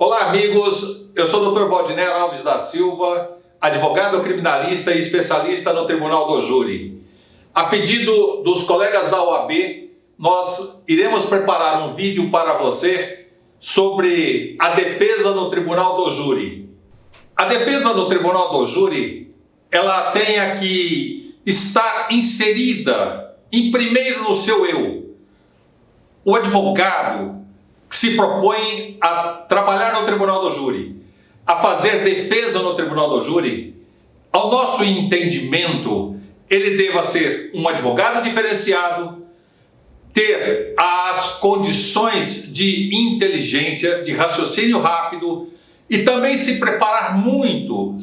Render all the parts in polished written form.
Olá, amigos. Eu sou o Dr. Valdinero Alves da Silva, advogado criminalista e especialista no Tribunal do Júri. A pedido dos colegas da OAB, nós iremos preparar um vídeo para você sobre a defesa no Tribunal do Júri. A defesa no Tribunal do Júri, ela tem que estar inserida em primeiro no seu eu. O advogado que se propõe a trabalhar no Tribunal do Júri, a fazer defesa no Tribunal do Júri, ao nosso entendimento, ele deva ser um advogado diferenciado, ter as condições de inteligência, de raciocínio rápido e também se preparar muito,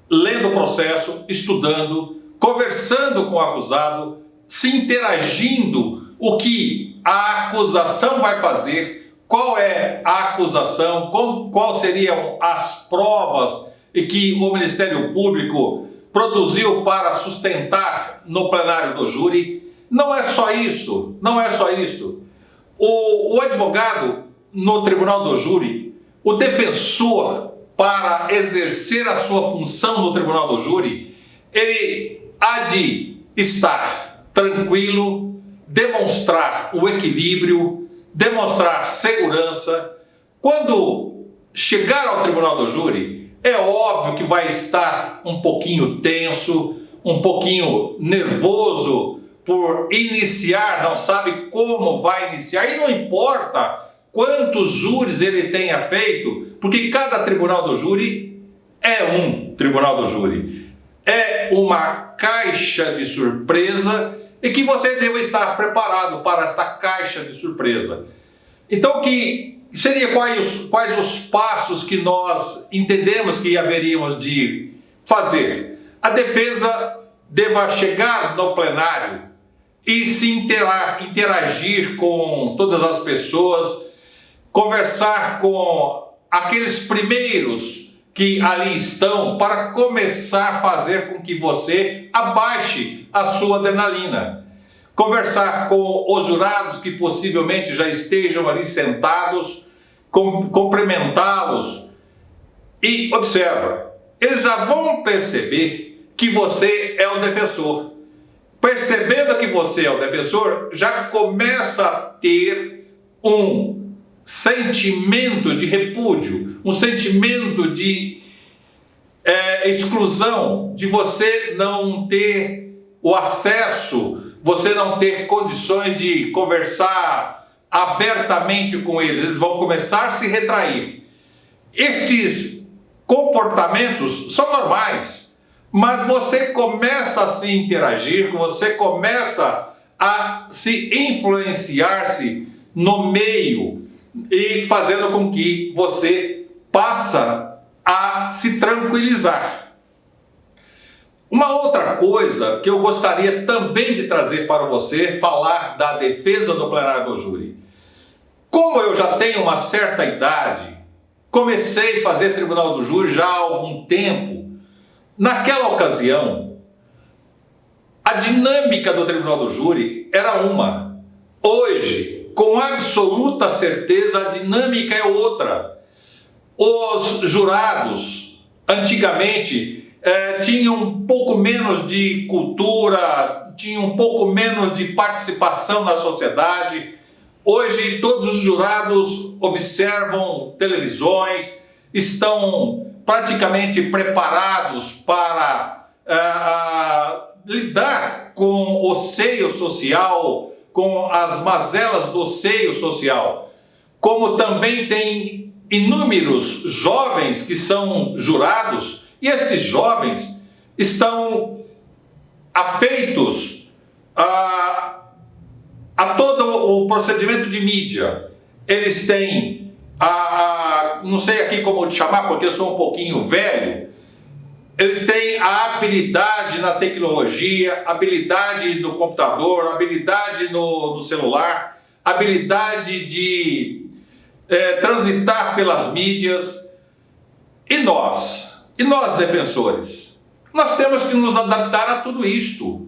lendo o processo, estudando, conversando com o acusado, se interagindo, o que a acusação vai fazer, qual é a acusação, qual seriam as provas que o Ministério Público produziu para sustentar no plenário do júri. Não é só isso. O advogado no Tribunal do Júri, o defensor, para exercer a sua função no Tribunal do Júri, ele há de estar tranquilo, demonstrar o equilíbrio, demonstrar segurança. Quando chegar ao Tribunal do Júri, é óbvio que vai estar um pouquinho tenso, um pouquinho nervoso por iniciar, não sabe como vai iniciar, e não importa quantos júris ele tenha feito, porque cada Tribunal do Júri é um Tribunal do Júri. É uma caixa de surpresa e que você deve estar preparado para esta caixa de surpresa. Então, quais os passos que nós entendemos que haveríamos de fazer? A defesa deva chegar no plenário e se interagir com todas as pessoas, conversar com aqueles primeiros que ali estão, para começar a fazer com que você abaixe a sua adrenalina. Conversar com os jurados que possivelmente já estejam ali sentados, cumprimentá-los e observa, eles já vão perceber que você é o defensor. Percebendo que você é o defensor, já começa a ter um sentimento de repúdio, um sentimento de exclusão, de você não ter o acesso, você não ter condições de conversar abertamente com eles. Eles vão começar a se retrair. Estes comportamentos são normais, mas você começa a se interagir, você começa a se influenciar-se no meio, e fazendo com que você passa a se tranquilizar. Uma outra coisa que eu gostaria também de trazer para você, falar da defesa no plenário do júri. Como eu já tenho uma certa idade, comecei a fazer tribunal do júri já há algum tempo, naquela ocasião, a dinâmica do tribunal do júri era uma. Hoje, com absoluta certeza, a dinâmica é outra. Os jurados, antigamente, tinham um pouco menos de cultura, tinham um pouco menos de participação na sociedade. Hoje, todos os jurados observam televisões, estão praticamente preparados para lidar com o seio social, com as mazelas do seio social, como também tem inúmeros jovens que são jurados, e esses jovens estão afeitos a todo o procedimento de mídia. Eles têm, não sei aqui como te chamar, porque eu sou um pouquinho velho, eles têm a habilidade na tecnologia, habilidade no computador, habilidade no celular, habilidade de transitar pelas mídias. E nós defensores, nós temos que nos adaptar a tudo isto.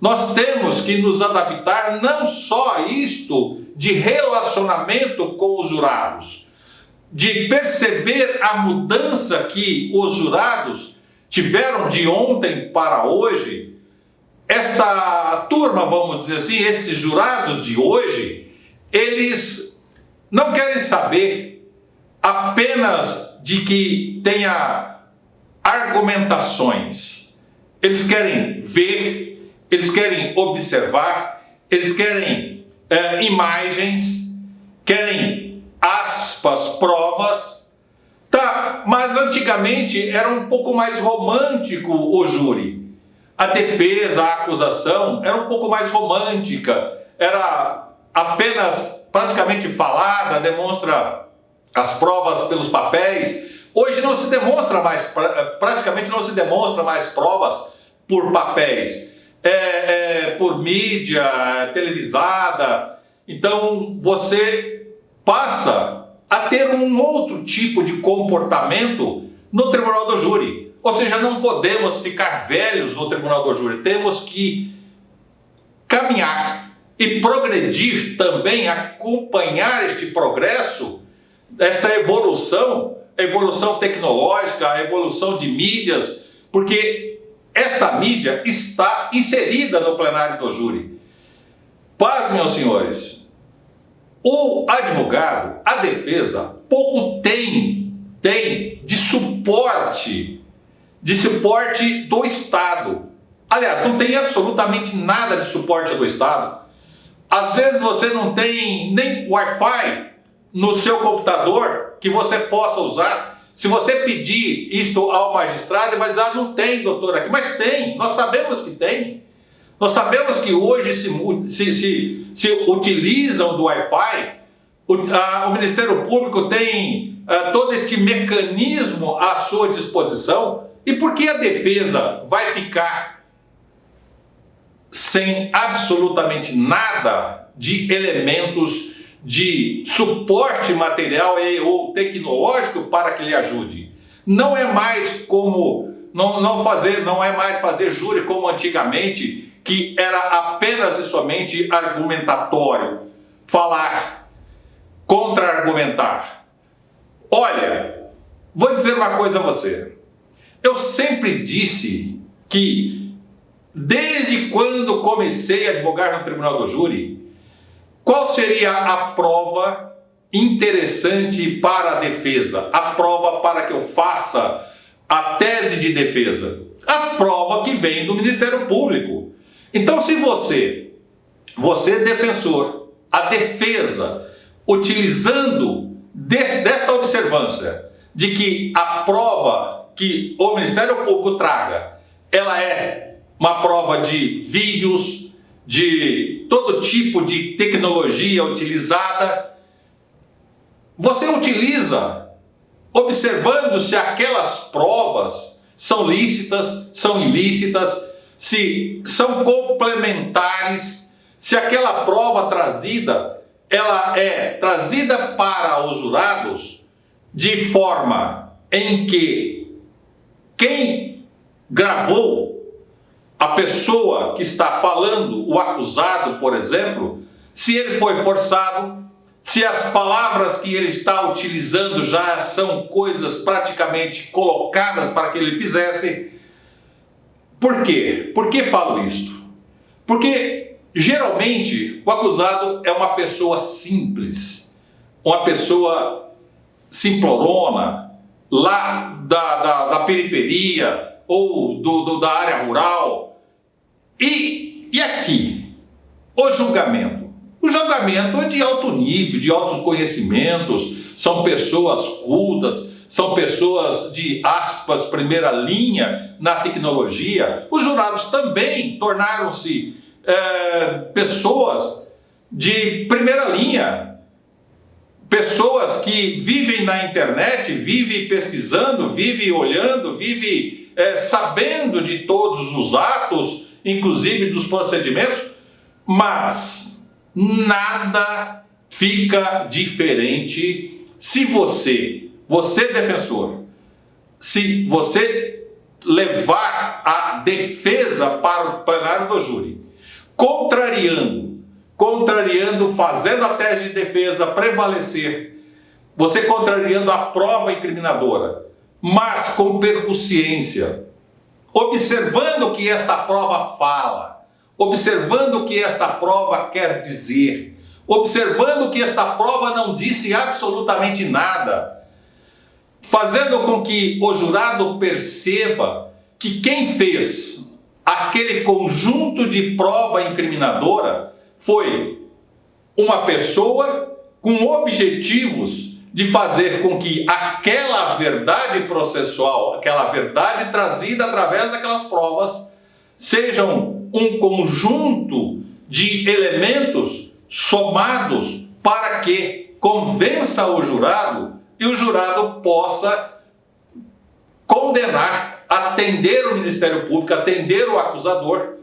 Nós temos que nos adaptar não só a isto de relacionamento com os jurados, de perceber a mudança que os jurados tiveram de ontem para hoje. Esta turma, vamos dizer assim, estes jurados de hoje, eles não querem saber apenas de que tenha argumentações. Eles querem ver, eles querem observar, eles querem imagens, querem aspas, provas. Tá, mas antigamente era um pouco mais romântico o júri. A defesa, a acusação era um pouco mais romântica, era apenas praticamente falada, demonstra as provas pelos papéis. Hoje não se demonstra mais, praticamente não se demonstra mais provas por papéis, por mídia televisada. Então você passa a ter um outro tipo de comportamento no tribunal do júri. Ou seja, não podemos ficar velhos no tribunal do júri, temos que caminhar e progredir também, acompanhar este progresso, essa evolução, a evolução tecnológica, a evolução de mídias, porque esta mídia está inserida no plenário do júri. Paz, meus senhores, o advogado, a defesa, pouco tem de suporte do Estado. Aliás, não tem absolutamente nada de suporte do Estado. Às vezes você não tem nem Wi-Fi no seu computador que você possa usar. Se você pedir isto ao magistrado, ele vai dizer, não tem, doutor, aqui. Mas tem, nós sabemos que tem. Nós sabemos que hoje se utilizam do Wi-Fi. O Ministério Público tem todo este mecanismo à sua disposição. E por que a defesa vai ficar sem absolutamente nada de elementos de suporte material ou tecnológico para que lhe ajude? Não é mais como não é mais fazer júri como antigamente, que era apenas e somente argumentatório, falar, contra-argumentar. Olha, vou dizer uma coisa a você. Eu sempre disse que, desde quando comecei a advogar no tribunal do júri, qual seria a prova interessante para a defesa? A prova para que eu faça a tese de defesa? A prova que vem do Ministério Público. Então, se você defensor, a defesa, utilizando desta observância de que a prova que o Ministério Público traga, ela é uma prova de vídeos, de todo tipo de tecnologia utilizada, você utiliza observando se aquelas provas são lícitas, são ilícitas, se são complementares, se aquela prova trazida, ela é trazida para os jurados de forma em que quem gravou, a pessoa que está falando, o acusado, por exemplo, se ele foi forçado, se as palavras que ele está utilizando já são coisas praticamente colocadas para que ele fizesse. Por quê? Por que falo isto? Porque geralmente o acusado é uma pessoa simples, uma pessoa simplorona, lá da periferia ou da área rural. E aqui, o julgamento. O julgamento é de alto nível, de altos conhecimentos, são pessoas cultas, são pessoas de, aspas, primeira linha na tecnologia. Os jurados também tornaram-se pessoas de primeira linha, pessoas que vivem na internet, vivem pesquisando, vivem olhando, vivem sabendo de todos os atos, inclusive dos procedimentos, mas nada fica diferente se você defensor, se você levar a defesa para o plenário do júri contrariando, fazendo a tese de defesa prevalecer, você contrariando a prova incriminadora, mas com percussiência, observando o que esta prova fala, observando o que esta prova quer dizer, observando que esta prova não disse absolutamente nada, fazendo com que o jurado perceba que quem fez aquele conjunto de prova incriminadora foi uma pessoa com objetivos de fazer com que aquela verdade processual, aquela verdade trazida através daquelas provas, sejam um conjunto de elementos somados para que convença o jurado e o jurado possa condenar, atender o Ministério Público, atender o acusador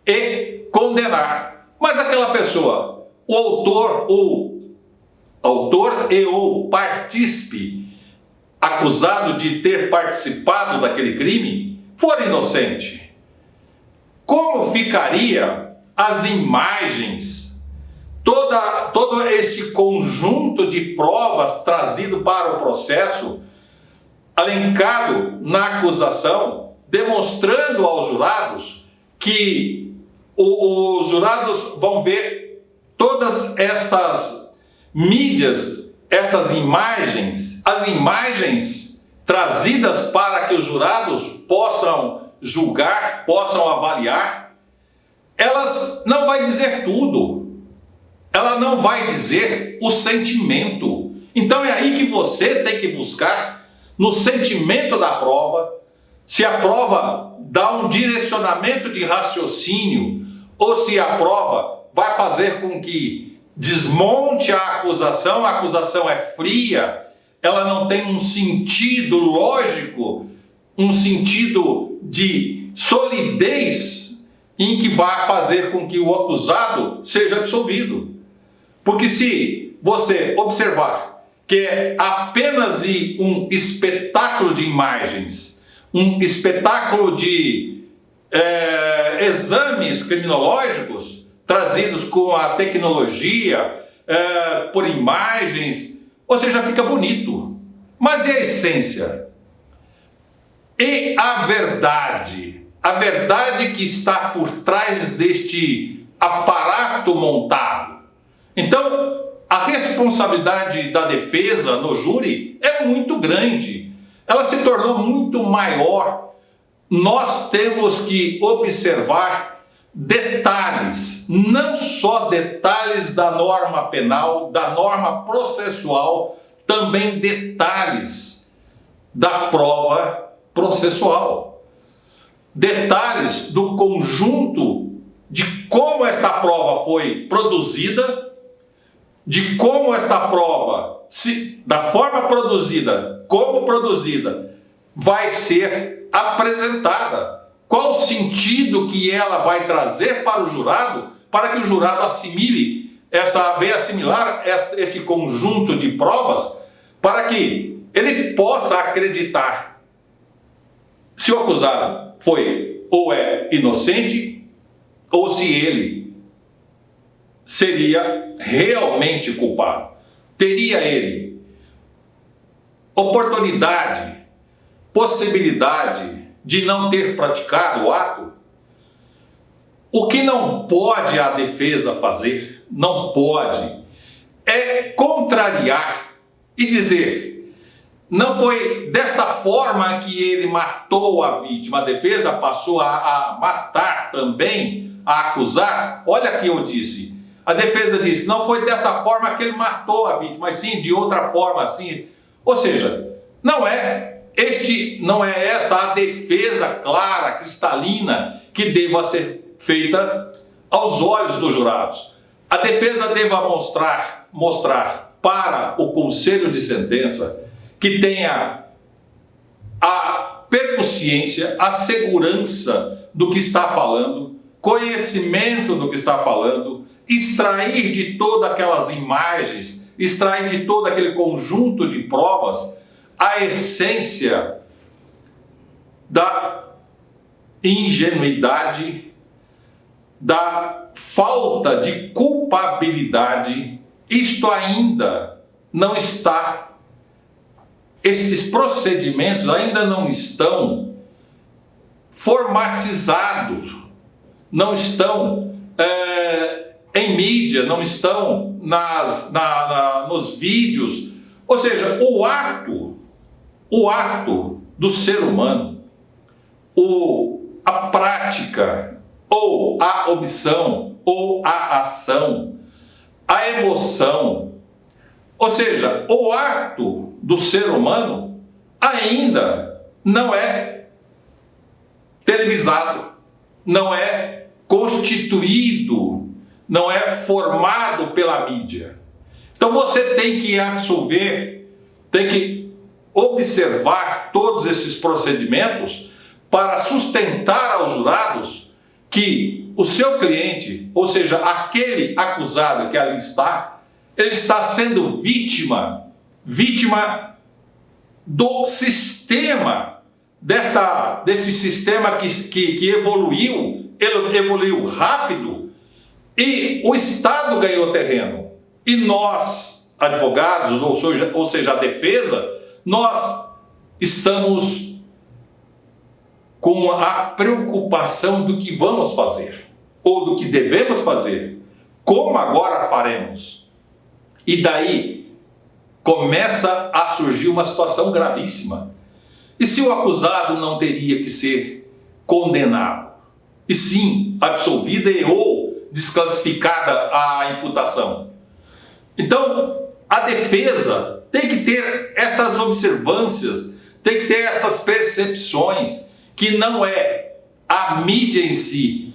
e condenar. Mas aquela pessoa, o autor e o partícipe acusado de ter participado daquele crime, for inocente. Como ficaria as imagens, todo esse conjunto de provas trazido para o processo, alencado na acusação, demonstrando aos jurados que os jurados vão ver todas estas mídias, estas imagens, as imagens trazidas para que os jurados possam julgar, possam avaliar, elas não vai dizer tudo, ela não vai dizer o sentimento. Então é aí que você tem que buscar no sentimento da prova, se a prova dá um direcionamento de raciocínio ou se a prova vai fazer com que desmonte a acusação é fria, ela não tem um sentido lógico, um sentido de solidez em que vai fazer com que o acusado seja absolvido. Porque se você observar que é apenas um espetáculo de imagens, um espetáculo de exames criminológicos trazidos com a tecnologia, por imagens, ou seja, fica bonito. Mas e a essência? E a verdade? A verdade que está por trás deste aparato montado. Então, a responsabilidade da defesa no júri é muito grande. Ela se tornou muito maior. Nós temos que observar detalhes, não só detalhes da norma penal, da norma processual, também detalhes da prova processual. Detalhes do conjunto de como esta prova foi produzida, de como esta prova, da forma produzida, como produzida, vai ser apresentada. Qual o sentido que ela vai trazer para o jurado, para que o jurado venha assimilar este conjunto de provas, para que ele possa acreditar se o acusado foi ou é inocente, ou se ele seria realmente culpado. Teria ele oportunidade, possibilidade de não ter praticado o ato? O que não pode a defesa fazer, não pode, é contrariar e dizer: não foi desta forma que ele matou a vítima. A defesa passou a matar também, a acusar. Olha aqui eu disse. A defesa disse: não foi dessa forma que ele matou a vítima, mas sim de outra forma, assim. Ou seja, não é esta a defesa clara, cristalina, que deva ser feita aos olhos dos jurados. A defesa deva mostrar para o conselho de sentença que tenha a percussiência, a segurança do que está falando, conhecimento do que está falando, extrair de todas aquelas imagens, extrair de todo aquele conjunto de provas a essência da ingenuidade, da falta de culpabilidade, isto ainda não está, esses procedimentos ainda não estão formatizados, não estão em mídia, não estão nos vídeos. Ou seja, o ato do ser humano, a prática, ou a omissão, ou a ação, a emoção, ou seja, o ato do ser humano ainda não é televisado, não é constituído, não é formado pela mídia. Então você tem que absorver, tem que observar todos esses procedimentos para sustentar aos jurados que o seu cliente, ou seja, aquele acusado que ali está, ele está sendo vítima do sistema, desse sistema que evoluiu rápido, e o Estado ganhou terreno. E nós, advogados, ou seja, a defesa, nós estamos com a preocupação do que vamos fazer, ou do que devemos fazer, como agora faremos. E daí começa a surgir uma situação gravíssima. E se o acusado não teria que ser condenado, e sim absolvida ou desclassificada a imputação? Então, a defesa tem que ter estas observâncias, tem que ter estas percepções, que não é a mídia em si,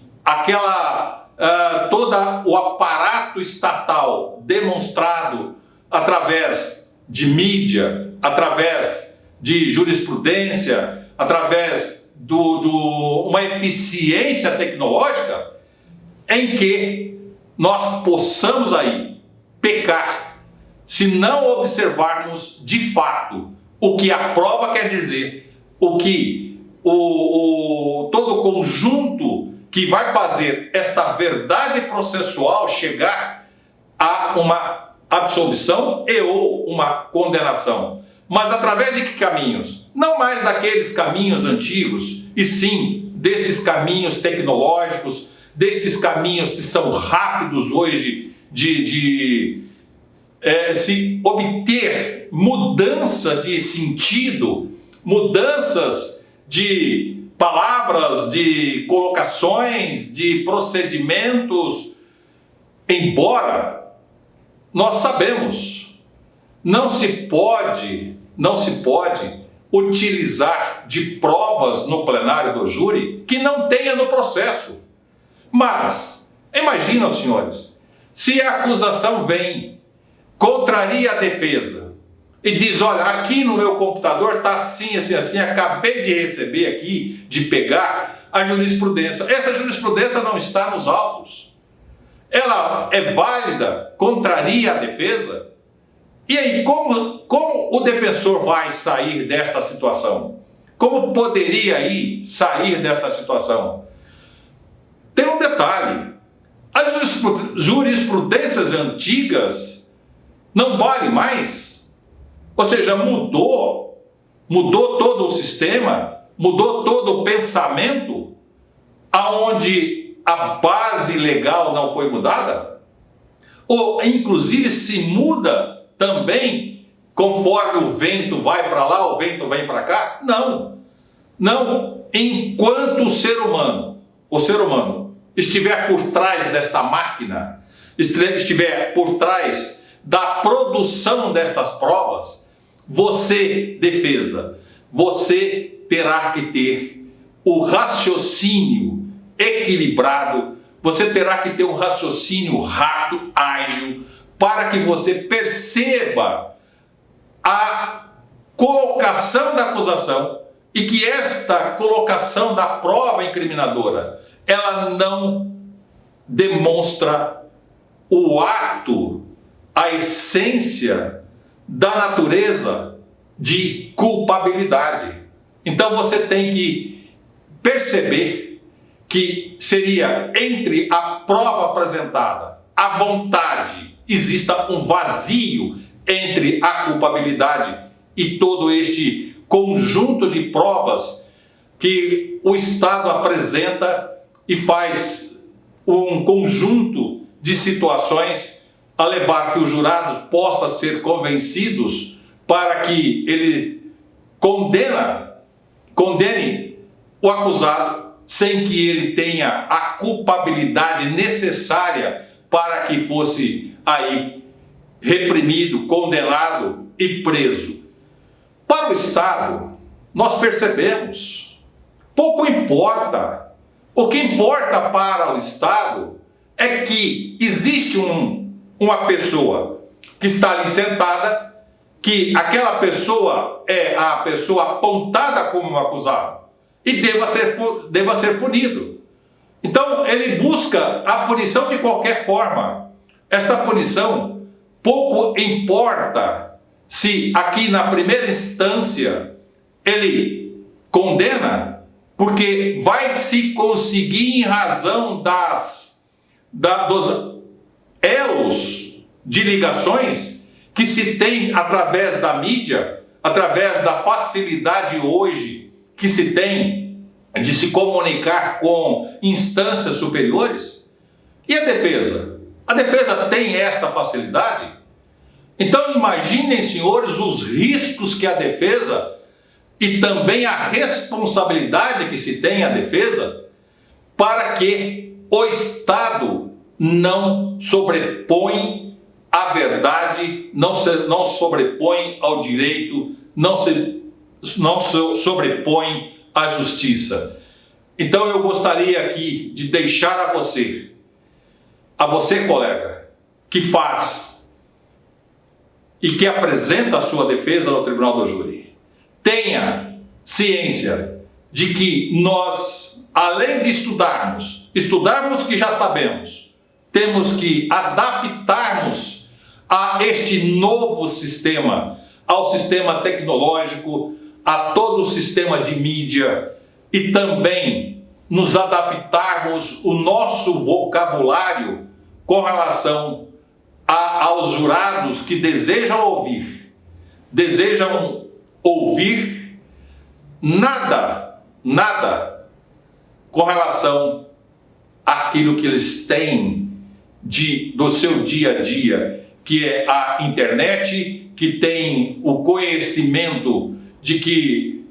todo o aparato estatal demonstrado através de mídia, através de jurisprudência, através de uma eficiência tecnológica, em que nós possamos aí pecar, se não observarmos de fato o que a prova quer dizer, o que todo o conjunto que vai fazer esta verdade processual chegar a uma absolvição ou uma condenação. Mas através de que caminhos? Não mais daqueles caminhos antigos, e sim desses caminhos tecnológicos, destes caminhos que são rápidos hoje de se obter mudança de sentido, mudanças de palavras, de colocações, de procedimentos, embora nós sabemos, não se pode utilizar de provas no plenário do júri que não tenha no processo. Mas, imagina, senhores, se a acusação vem, contraria a defesa, e diz, olha, aqui no meu computador está assim, assim, assim, acabei de receber aqui, de pegar a jurisprudência. Essa jurisprudência não está nos autos. Ela é válida, contraria a defesa. E aí, como o defensor vai sair desta situação? Como poderia aí sair desta situação? Tem um detalhe. As jurisprudências antigas não valem mais. Ou seja, mudou todo o sistema, mudou todo o pensamento, aonde a base legal não foi mudada? Ou, inclusive, se muda também, conforme o vento vai para lá, o vento vem para cá? Não. Não, enquanto o ser humano estiver por trás desta máquina, estiver por trás da produção destas provas, você, defesa, você terá que ter o raciocínio equilibrado, você terá que ter um raciocínio rápido, ágil, para que você perceba a colocação da acusação e que esta colocação da prova incriminadora, ela não demonstra o ato, a essência da natureza de culpabilidade. Então você tem que perceber que seria entre a prova apresentada, a vontade, exista um vazio entre a culpabilidade e todo este conjunto de provas que o Estado apresenta e faz um conjunto de situações a levar que os jurados possam ser convencidos para que ele condene o acusado sem que ele tenha a culpabilidade necessária para que fosse aí reprimido, condenado e preso. Para o Estado, nós percebemos, pouco importa. O que importa para o Estado é que existe uma pessoa que está ali sentada, que aquela pessoa é a pessoa apontada como acusado e deva ser punido. Então, ele busca a punição de qualquer forma. Esta punição pouco importa se aqui na primeira instância ele condena, porque vai se conseguir em razão dos elos de ligações que se tem através da mídia, através da facilidade hoje que se tem de se comunicar com instâncias superiores. E a defesa? A defesa tem esta facilidade? Então imaginem, senhores, os riscos que a defesa e também a responsabilidade que se tem a defesa para que o Estado não sobrepõe a verdade, não sobrepõe ao direito, não sobrepõe à justiça. Então eu gostaria aqui de deixar a você colega, que faz e que apresenta a sua defesa no Tribunal do Júri, tenha ciência de que nós, além de estudarmos que já sabemos, temos que adaptarmos a este novo sistema, ao sistema tecnológico, a todo o sistema de mídia e também nos adaptarmos o nosso vocabulário com relação aos jurados que desejam ouvir nada com relação àquilo que eles têm do seu dia a dia, que é a internet, que tem o conhecimento de que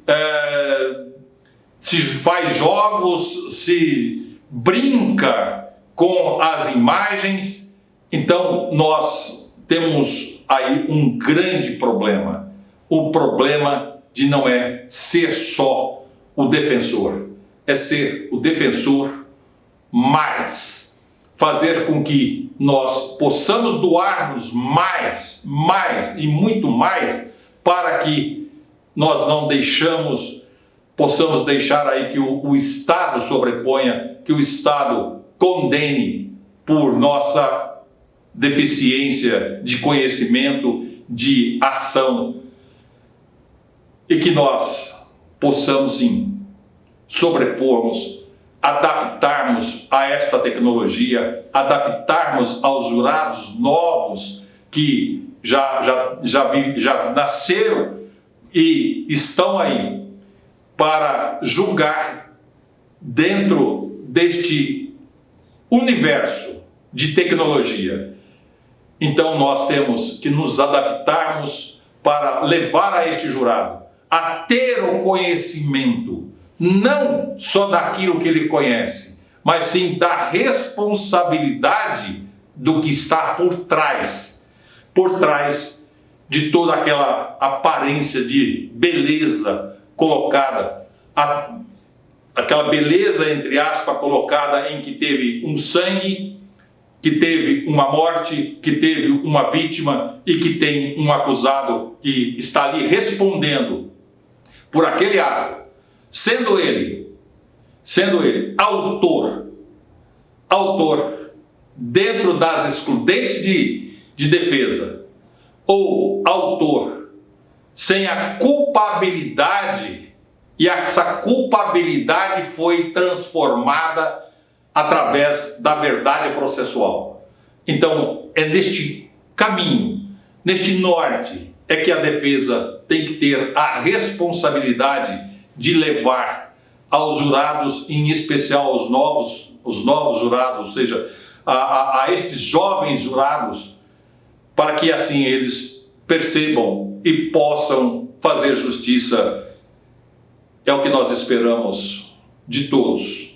se faz jogos, se brinca com as imagens. Então nós temos aí um grande problema. O problema de não é ser só o defensor, é ser o defensor mais fazer com que nós possamos doar-nos mais e muito mais para que nós não possamos deixar aí que o Estado sobreponha, que o Estado condene por nossa deficiência de conhecimento, de ação, e que nós possamos sim sobrepormos, adaptarmos a esta tecnologia, adaptarmos aos jurados novos que já nasceram e estão aí para julgar dentro deste universo de tecnologia. Então nós temos que nos adaptarmos para levar a este jurado a ter o conhecimento, não só daquilo que ele conhece, mas sim da responsabilidade do que está por trás de toda aquela aparência de beleza colocada, aquela beleza, entre aspas, colocada em que teve um sangue, que teve uma morte, que teve uma vítima e que tem um acusado que está ali respondendo por aquele ato, sendo ele autor dentro das excludentes de defesa, ou autor sem a culpabilidade e essa culpabilidade foi transformada através da verdade processual. Então, é neste caminho, neste norte, é que a defesa tem que ter a responsabilidade de levar aos jurados, em especial os novos jurados, ou seja, a estes jovens jurados, para que assim eles percebam e possam fazer justiça. É o que nós esperamos de todos.